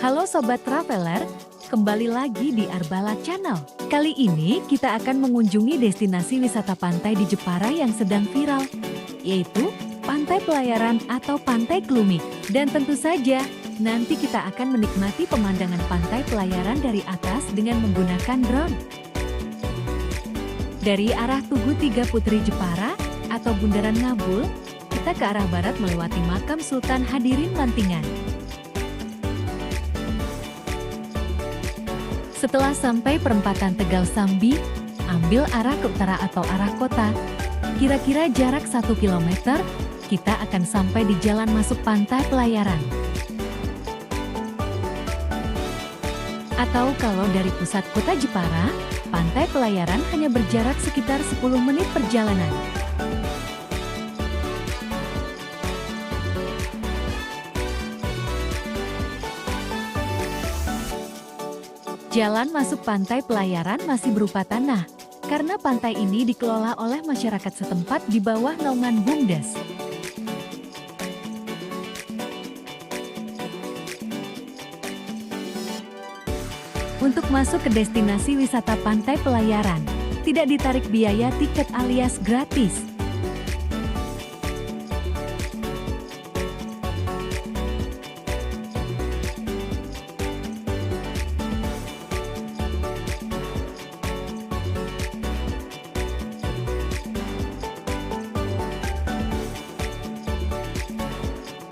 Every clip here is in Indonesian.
Halo Sobat Traveler, kembali lagi di Arbala Channel. Kali ini kita akan mengunjungi destinasi wisata pantai di Jepara yang sedang viral, yaitu Pantai Pelayaran atau Pantai Glumik. Dan tentu saja, nanti kita akan menikmati pemandangan Pantai Pelayaran dari atas dengan menggunakan drone. Dari arah Tugu Tiga Putri Jepara atau Bundaran Ngabul, kita ke arah barat melewati makam Sultan Hadirin Lantingan. Setelah sampai perempatan Tegal Sambi, ambil arah ke utara atau arah kota. Kira-kira jarak 1 km, kita akan sampai di jalan masuk Pantai Pelayaran. Atau kalau dari pusat kota Jepara, Pantai Pelayaran hanya berjarak sekitar 10 menit perjalanan. Jalan masuk Pantai Pelayaran masih berupa tanah, karena pantai ini dikelola oleh masyarakat setempat di bawah naungan BUMDes. Untuk masuk ke destinasi wisata Pantai Pelayaran, tidak ditarik biaya tiket alias gratis.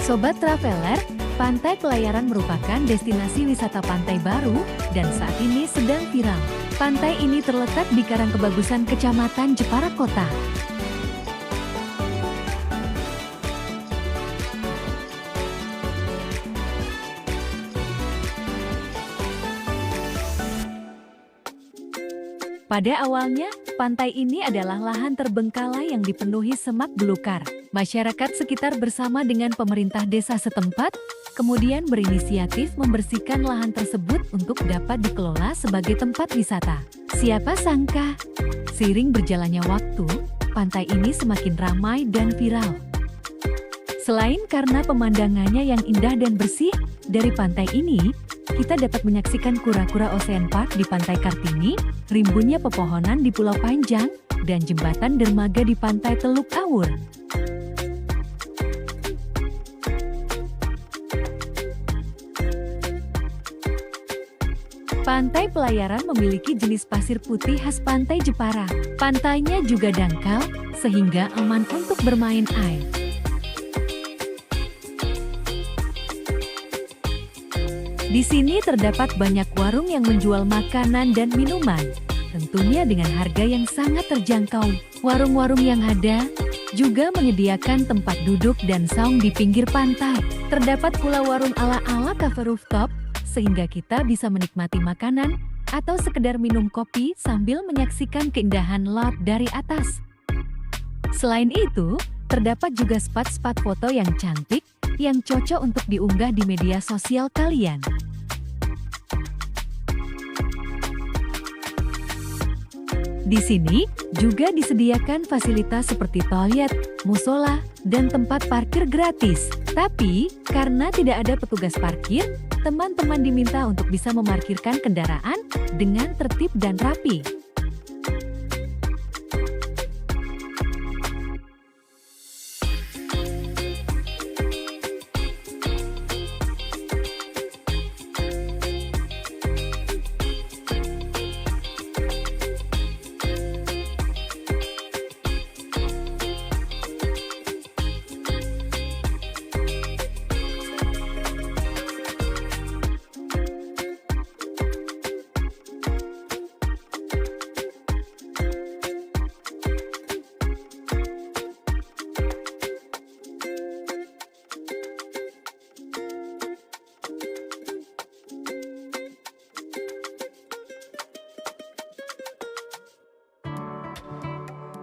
Sobat Traveler, Pantai Pelayaran merupakan destinasi wisata pantai baru dan saat ini sedang viral. Pantai ini terletak di Karangkebagusan, Kecamatan Jepara Kota. Pada awalnya, pantai ini adalah lahan terbengkalai yang dipenuhi semak belukar. Masyarakat sekitar bersama dengan pemerintah desa setempat, kemudian berinisiatif membersihkan lahan tersebut untuk dapat dikelola sebagai tempat wisata. Siapa sangka, seiring berjalannya waktu, pantai ini semakin ramai dan viral. Selain karena pemandangannya yang indah dan bersih, dari pantai ini, kita dapat menyaksikan kura-kura Ocean Park di Pantai Kartini, rimbunnya pepohonan di Pulau Panjang, dan jembatan dermaga di Pantai Teluk Awur. Pantai Pelayaran memiliki jenis pasir putih khas Pantai Jepara. Pantainya juga dangkal, sehingga aman untuk bermain air. Di sini terdapat banyak warung yang menjual makanan dan minuman, tentunya dengan harga yang sangat terjangkau. Warung-warung yang ada juga menyediakan tempat duduk dan saung di pinggir pantai. Terdapat pula warung ala-ala cafe rooftop, sehingga kita bisa menikmati makanan atau sekedar minum kopi sambil menyaksikan keindahan laut dari atas. Selain itu, terdapat juga spot-spot foto yang cantik yang cocok untuk diunggah di media sosial kalian. Di sini juga disediakan fasilitas seperti toilet, musola, dan tempat parkir gratis. Tapi, karena tidak ada petugas parkir, teman-teman diminta untuk bisa memarkirkan kendaraan dengan tertib dan rapi.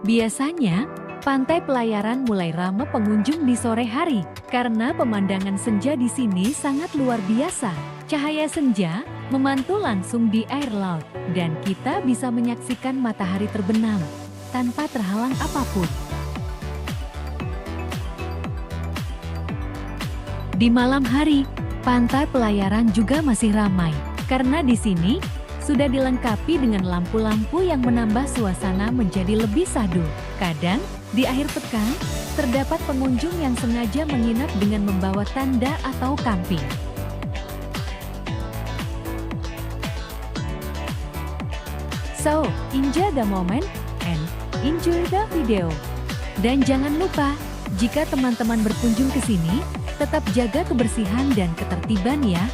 Biasanya, Pantai Pelayaran mulai ramai pengunjung di sore hari, karena pemandangan senja di sini sangat luar biasa. Cahaya senja memantul langsung di air laut, dan kita bisa menyaksikan matahari terbenam tanpa terhalang apapun. Di malam hari, Pantai Pelayaran juga masih ramai, karena di sini sudah dilengkapi dengan lampu-lampu yang menambah suasana menjadi lebih syahdu. Kadang, di akhir pekan, terdapat pengunjung yang sengaja menginap dengan membawa tenda atau camping. So, enjoy the moment and enjoy the video. Dan jangan lupa, jika teman-teman berkunjung ke sini, tetap jaga kebersihan dan ketertiban ya.